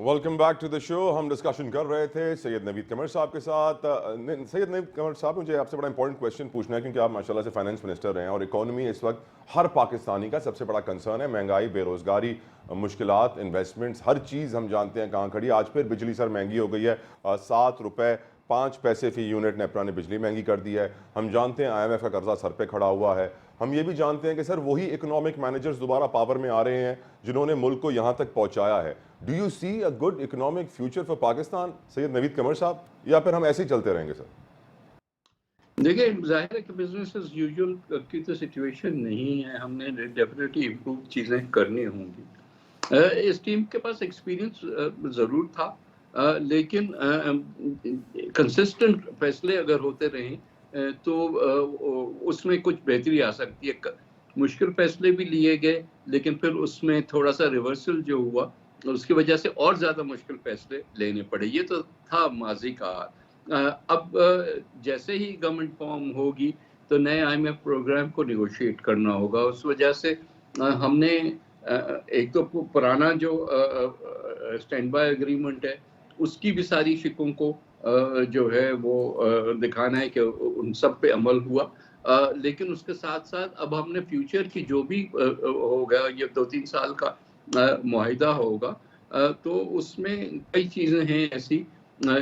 Welcome back to the show. हम discussion कर रहे थे सैयद नवीद कमर साहब के साथ। सैयद नवीद कमर साहब, मुझे आपसे बड़ा इंपॉर्टेंट क्वेश्चन पूछना है क्योंकि आप माशाल्लाह से फाइनेंस मिनिस्टर रहे हैं और इकोनॉमी इस वक्त हर पाकिस्तानी का सबसे बड़ा कंसर्न है। महंगाई, बेरोजगारी, मुश्किलात, इन्वेस्टमेंट्स, हर चीज़ हम जानते हैं कहाँ खड़ी। आज फिर बिजली सर महंगी हो गई है, 7 रुपये 5 पैसे फी यूनिट नेपरा ने बिजली महंगी कर दी है। हम जानते हैं IMF का कर्जा सर पे खड़ा हुआ है। हम ये भी जानते हैं कि सर वही इकोनॉमिक मैनेजर्स दोबारा पावर में आ रहे हैं जिन्होंने मुल्क को यहाँ तक पहुँचाया है। Do you see a good economic future for Pakistan, Syed Naveed Qamar साहब, या फिर हम ऐसे ही चलते रहेंगे सर? देखिए, जाहिर है कि बिजनेस एज यूजुअल की तो सिचुएशन नहीं है। हमने डेफिनेटली इम्प्रूव चीज़ें करनी होंगी। इस टीम के पास एक्सपीरियंस ज़रूर था, लेकिन कंसिस्टेंट फैसले अगर होते रहें तो उसमें कुछ बेहतरी आ सकती है। मुश्किल फैसले भी लिए गए, लेकिन फिर उसमें थोड़ा सा रिवर्सल जो हुआ, उसकी वजह से और ज़्यादा मुश्किल फैसले लेने पड़े। ये तो था माजी का हाल। अब जैसे ही गवर्नमेंट फॉर्म होगी तो नए IMF प्रोग्राम को नेगोशिएट करना होगा। उस वजह से हमने एक तो पुराना जो स्टैंड बाय एग्रीमेंट है उसकी भी सारी शिकों को जो है वो दिखाना है कि उन सब पे अमल हुआ। लेकिन उसके साथ साथ अब हमने फ्यूचर की जो भी होगा, ये 2-3 साल का मुआहिदा होगा, तो उसमें कई चीज़ें हैं ऐसी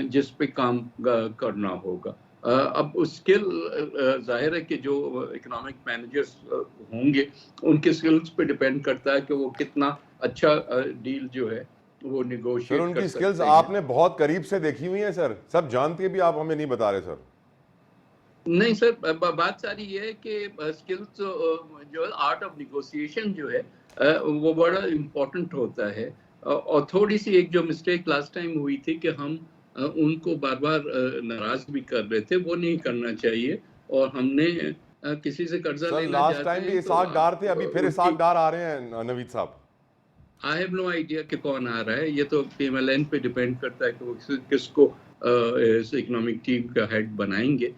जिस पे काम करना होगा। अब स्किल, जाहिर है कि जो इकोनॉमिक मैनेजर्स होंगे उनके स्किल्स पे डिपेंड करता है कि वो कितना अच्छा डील जो है वो सर निगोशिएट कर उनकी स्किल्स सकते हैं। आपने बहुत करीब से देखी हुई हैं सर, सब जानते हैं भी आप हमें नहीं बता रहे सर। नहीं सर, बात सारी ये है कि स्किल्स जो आर्ट ऑफ निगोशिएशन जो है वो बड़ा इम्पोर्टेंट होता है। और थोड़ी सी एक जो मिस्टेक लास्ट टाइम हुई थी कि हम उनको बार बार नाराज भी कर रहे थे, वो नहीं करना चाहिए। और हमने किसी से कर्जा सर लेना लास्ट चाहते टाइम भी हैं तो इसाक डार थे, अभी फिर इसाक उनकी डार आ रहे हैं नवीद साहब। आई हैव नो आइडिया कि कौन आ रहा है। ये तो PMLN पे डिपेंड करता है कि वो किसको इस इकोनॉमिक टीम का हेड बनाएंगे।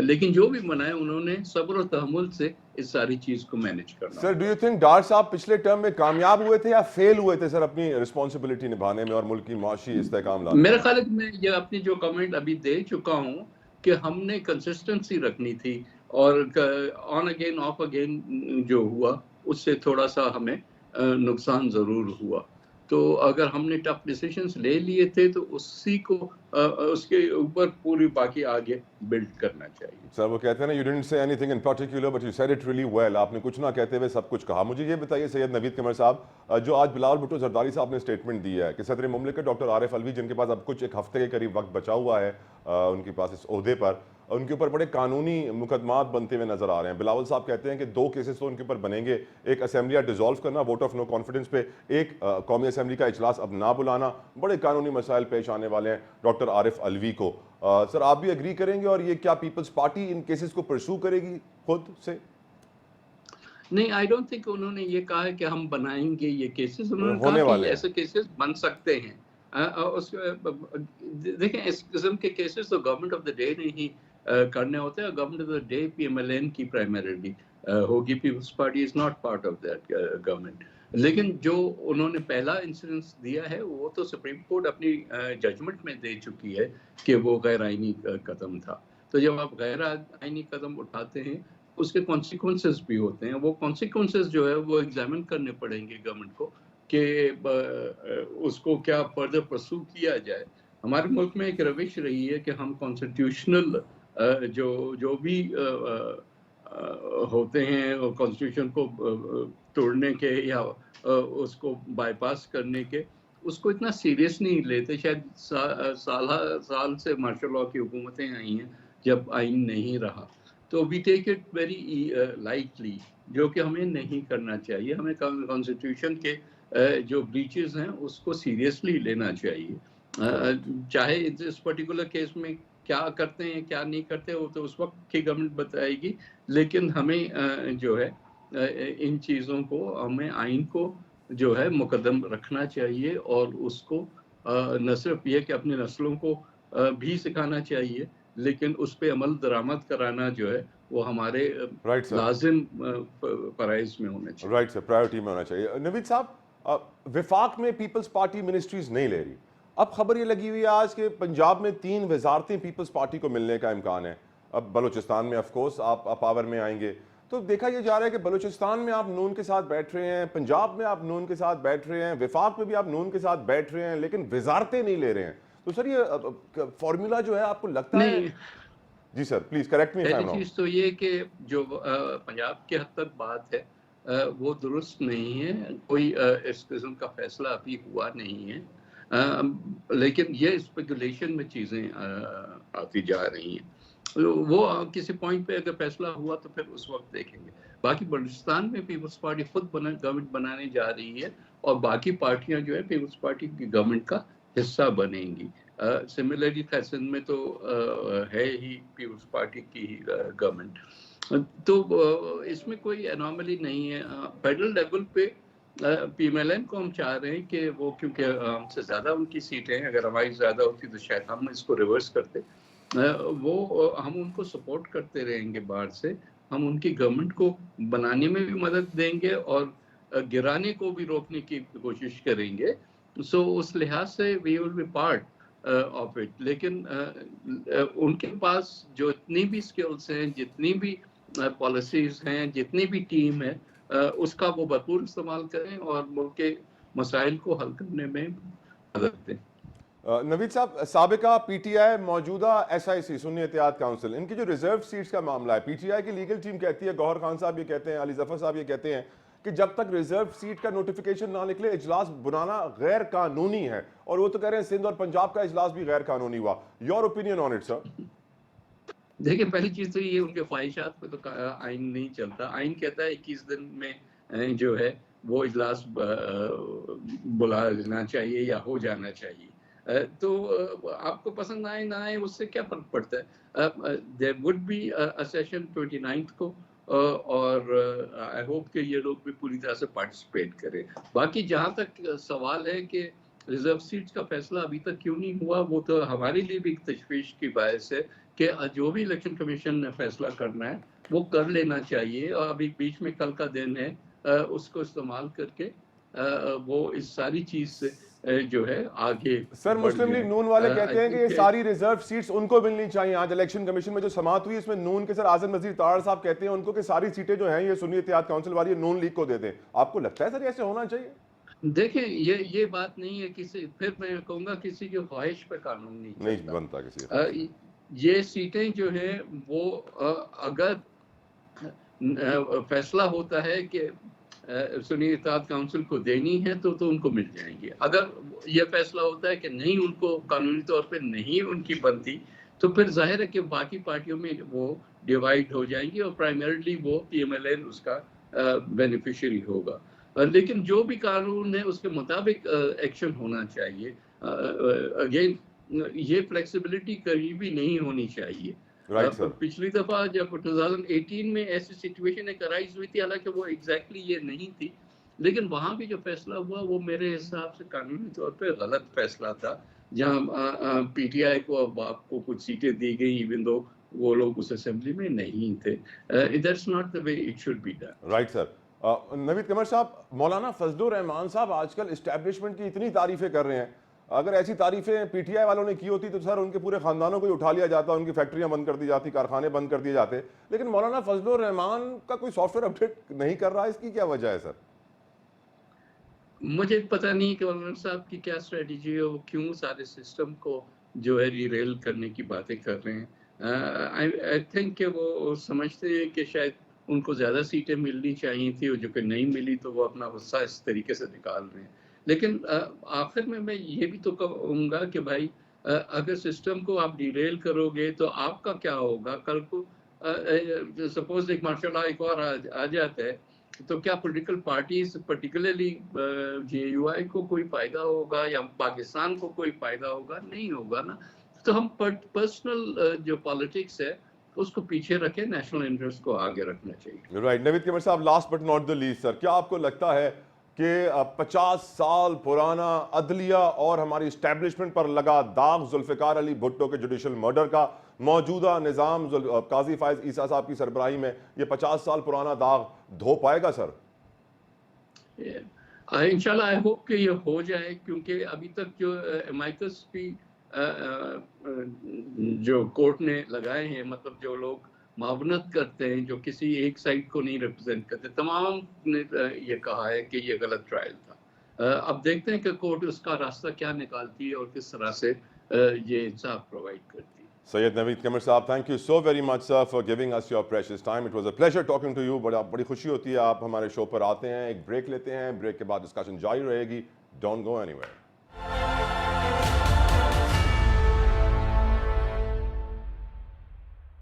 लेकिन जो भी बनाए उन्होंने सब्र और तहम्मुल से इस सारी चीज को मैनेज करना सर डू होगा। यू थिंक डार साहब पिछले टर्म में कामयाब हुए थे या फेल हुए थे सर अपनी रिस्पॉन्सिबिलिटी निभाने में और मुल्क की माशी इस्तेहकाम लाने मेरा में? ख्याल है कि मैं ये अपनी जो कमेंट अभी दे चुका हूँ कि हमने कंसिस्टेंसी रखनी थी, और ऑन अगेन ऑफ अगेन जो हुआ उससे थोड़ा सा हमें नुकसान जरूर हुआ। तो अगर हमने टफ डिसीजंस ले लिए थे तो उसी को उसके ऊपर पूरी बाकी आगे बिल्ड करना चाहिए। सर वो कहते हैं ना, you didn't say anything in particular but you said it really well. आपने कुछ ना कहते हुए सब कुछ कहा। मुझे ये बताइए सैयद नवीद कमर साहब, जो आज बिलावल भुट्टो जरदारी साहब ने स्टेटमेंट दी है कि सदर मुमलिकत डॉक्टर आरिफ अलवी, जिनके पास अब कुछ एक हफ्ते के करीब वक्त बचा हुआ है उनके पास इस ओहदे पर, उनके ऊपर बड़े कानूनी मुकदमात बनते हुए नजर आ रहे हैं। बिलावल साहब कहते हैं कि 2 केसेस तो उनके ऊपर बनेंगे, एक असेंबलिया डिसॉल्व करना वोट ऑफ नो कॉन्फिडेंस पे, एक कौमी असेंबली का इजलास अब ना बुलाना। बड़े कानूनी मसाइल पेश आने वाले हैं डॉक्टर आरिफ अलवी को। सर आप भी एग्री करेंगे और ये क्या पीपल्स पार्टी इन केसेस को परसू करेगी खुद से? नहीं, आई डोंट थिंक उन्होंने ये कहा है कि हम बनाएंगे ये केसेस। उन्होंने कहा होने कि वाले हैं। ऐसे केसेस बन सकते हैं। देखें, इस किस्म के केसेस तो गवर्नमेंट ऑफ द डे ने ही करने होते हैं। Government of the day PMLN की प्राइमरीली होगी। Peoples Party is not part of that government. लेकिन जो उन्होंने पहला इंसिडेंस दिया है वो तो सुप्रीम कोर्ट अपनी जजमेंट में दे चुकी है कि वो गैर आईनी कदम था। तो जब आप गैर आईनी कदम उठाते हैं उसके कॉन्सिक्वेंसेस भी होते हैं। वो कॉन्सिक्वेंसेस जो है वो एग्जामिन करने पड़ेंगे गवर्नमेंट को कि उसको क्या फर्दर परसू किया जाए। हमारे मुल्क में एक रविश रही है कि हम कॉन्स्टिट्यूशनल जो जो भी होते हैं कॉन्स्टिट्यूशन को तोड़ने के या उसको बाईपास करने के, उसको इतना सीरियस नहीं लेते। शायद साल से मार्शल लॉ की हुकूमतें आई हैं जब आइन नहीं रहा, तो we take it very lightly, जो कि हमें नहीं करना चाहिए। हमें कॉन्स्टिट्यूशन के जो ब्रीचेस हैं उसको सीरियसली लेना चाहिए। चाहे इस पर्टिकुलर केस में क्या करते हैं क्या नहीं करते वो तो उस वक्त की गवर्नमेंट बताएगी, लेकिन हमें जो है इन चीज़ों को, हमें आइन को जो है मुकद्दम रखना चाहिए और उसको न सिर्फ ये कि अपनी नस्लों को भी सिखाना चाहिए, लेकिन उस पे अमल दरामद कराना जो है वो हमारे राइट सर, लाजिम फराइज में होना चाहिए। राइट सर, प्रायोरिटी में होना चाहिए। नवीद साहब, विफाक में पीपल्स पार्टी मिनिस्ट्रीज नहीं ले रही। अब खबर ये लगी हुई है आज के पंजाब में 3 वजारतें पीपल्स पार्टी को मिलने का इम्कान है। अब बलूचिस्तान में ऑफकोर्स आप पावर में आएंगे, तो देखा यह जा रहा है कि बलूचिस्तान में आप नून के साथ बैठ रहे हैं, पंजाब में आप नून के साथ बैठ रहे हैं, विफाक में भी आप नून के साथ बैठ रहे हैं, लेकिन वजारतें नहीं ले रहे हैं। तो सर ये फॉर्मूला जो है आपको लगता है? नहीं, जी sir, please correct me if I पहली एम रॉन्ग। चीज तो ये कि जो पंजाब की हद तक बात है वो दुरुस्त नहीं है। कोई इस किस्म का फैसला अभी हुआ नहीं है, लेकिन ये स्पेकुलेशन में चीजें आती जा रही हैं। वो किसी पॉइंट पे अगर फैसला हुआ तो फिर उस वक्त देखेंगे। बाकी बलूचिस्तान में पीपल्स पार्टी खुद गवर्नमेंट बनाने जा रही है और बाकी पार्टियां जो है पीपल्स पार्टी की गवर्नमेंट का हिस्सा बनेंगी। सिमिलरली सिंध में तो है ही पीपल्स पार्टी की गवर्नमेंट, तो इसमें कोई एनॉमली नहीं है। फेडरल लेवल पे पीएमएलएन को हम चाह रहे हैं कि वो, क्योंकि हमसे ज़्यादा उनकी सीटें हैं, अगर हमारी ज़्यादा होती तो शायद हम इसको रिवर्स करते। वो हम उनको सपोर्ट करते रहेंगे बाहर से, हम उनकी गवर्नमेंट को बनाने में भी मदद देंगे और गिराने को भी रोकने की कोशिश करेंगे। सो उस लिहाज से we will be part of it. लेकिन उनके पास जो इतनी भी स्किल्स हैं, जितनी भी पॉलिसीज हैं, जितनी भी टीम है, उसका वो भरपूर इस्तेमाल करें और मुल्क के मसाइल को हल करने में मदद दें। नवीद साहब, साबिका पीटीआई मौजूदा एसआईसी सुन्नी इत्तेहाद काउंसिल, इनकी जो रिजर्व सीट्स का मामला है, पीटीआई की लीगल टीम कहती है, गौहर खान साहब ये कहते हैं, अली जफर साहब ये कहते हैं कि जब तक रिजर्व सीट का नोटिफिकेशन ना निकले इजलास बुलाना गैर कानूनी है, और वो तो कह रहे हैं सिंध और पंजाब का इजलास भी गैर कानूनी हुआ। Your opinion on it sir? देखिए, पहली चीज तो ये उनके ख्वाहिशात पे तो आइन नहीं चलता। आइन कहता है 21 दिन में जो है वो इजलास बुला लेना चाहिए या हो जाना चाहिए। तो आपको पसंद आए ना आए उससे क्या फर्क पड़ता है। There would be a session 29 को, और आई होप कि ये लोग भी पूरी तरह से पार्टिसिपेट करें। बाकी जहाँ तक सवाल है कि रिजर्व सीट्स का फैसला अभी तक क्यों नहीं हुआ, वो तो हमारे लिए भी एक तशवीश की बायस है कि जो भी इलेक्शन कमीशन ने फैसला करना है वो कर लेना चाहिए, और अभी बीच में कल का दिन है, उसको इस्तेमाल करके वो इस सारी चीज से जो है आगे। सर, मुस्लिम लीग नून वाले कहते हैं कि ये सारी रिजर्व सीट्स उनको मिलनी चाहिए। आज इलेक्शन कमीशन में जो समाअत हुई इसमें नून के सर आजम नजीर ताड़ साहब कहते हैं उनको कि सारी सीटें जो हैं ये सुन्नी इत्तेहाद काउंसिल वाली नून लीग को दे दें। आपको लगता है सर ऐसे होना चाहिए? देखें, ये बात नहीं है, किसी, फिर मैं कहूँगा किसी की ख्वाहिश पे कानून नहीं बनता किसी। ये सीटें जो है वो अगर फैसला होता है कि सुन्नी इत्तेहाद काउंसिल को देनी है तो उनको मिल जाएंगी। अगर यह फैसला होता है कि नहीं, उनको कानूनी तौर पे नहीं उनकी बनती, तो फिर जाहिर है कि बाकी पार्टियों में वो डिवाइड हो जाएंगी और प्राइमरीली वो पीएमएलएन उसका बेनिफिशियरी होगा। लेकिन जो भी कानून है उसके मुताबिक एक्शन होना चाहिए। अगेन, ये फ्लेक्सिबिलिटी कभी भी नहीं होनी चाहिए। पिछली दफा जब 2018 में ऐसी सिचुएशन एक अराइज हुई थी, हालांकि वो एग्जैक्टली ये नहीं थी, लेकिन वहां भी जो फैसला हुआ वो मेरे हिसाब से कानूनी तौर पे गलत फैसला था, जहां पीटीआई को आपको कुछ सीटें दी गई इवन दो वो लोग उस असेंबली में नहीं थे। That's not the way it should be done. Right sir. Naveed Qamar साहब, मौलाना फजलुर रहमान साहब आजकल इस्टेब्लिशमेंट की इतनी तारीफें कर रहे हैं, अगर ऐसी तारीफें पीटीआई वालों ने की होती तो सर उनके पूरे खानदानों को ही उठा लिया जाता, उनकी फैक्ट्रियां बंद कर दी जाती, कारखाने बंद कर दिए जाते। लेकिन मौलाना फजलुर रहमान का कोई सॉफ्टवेयर अपडेट नहीं कर रहा, इसकी क्या वजह है सर? मुझे पता नहीं कि मौलाना साहब की क्या स्ट्रेटजी है, वो क्यों सारे सिस्टम को जो है रिरेल करने की बातें कर रहे हैं। आई थिंक कि वो समझते हैं कि शायद उनको ज़्यादा सीटें मिलनी चाहिए थी और जो कि नहीं मिली, तो वो अपना गुस्सा इस तरीके से निकाल रहे हैं। लेकिन आखिर में मैं ये भी तो कहूँगा कि भाई अगर सिस्टम को आप डिरेल करोगे तो आपका क्या होगा कल को। सपोज एक मार्शल लॉ एक और आ जाता है, तो क्या पॉलिटिकल पार्टीज पर्टिकुलरली जेयूआई को कोई फायदा होगा या पाकिस्तान को कोई फायदा होगा? नहीं होगा ना। तो हम पर्सनल जो पॉलिटिक्स है उसको पीछे रखें, नेशनल इंटरेस्ट को आगे रखना चाहिए। राइट। नवीद कमर साहब, last but not the least sir, क्या आपको लगता है कि 50 साल पुराना अदलिया और हमारी इस्टेब्लिशमेंट पर लगा दाग जुल्फिकार अली भुट्टो के जुडिशल मर्डर का मौजूदा निज़ाम काजी फायज ईसा साहब की सरबराही में ये 50 साल पुराना दाग धो पाएगा सर? इंशाल्लाह आई होप कि ये हो जाए, क्योंकि अभी तक जो एमाइकस भी जो कोर्ट ने लगाए हैं, मतलब जो लोग मावनत करते हैं, जो किसी एक साइड को नहीं रिप्रेजेंट करते, तमाम ने ये कहा है कि ये गलत ट्रायल था। अब देखते हैं कि कोर्ट उसका रास्ता क्या निकालती है और किस तरह से ये इंसाफ प्रोवाइड करती है। Syed Naveed Qamar sahab, thank you so very much sir for giving us your precious time. It was a pleasure talking to you. बड़ी खुशी होती है आप हमारे शो पर आते हैं। एक ब्रेक लेते हैं, ब्रेक के बाद डिस्कशन जारी रहेगी। Don't go anywhere.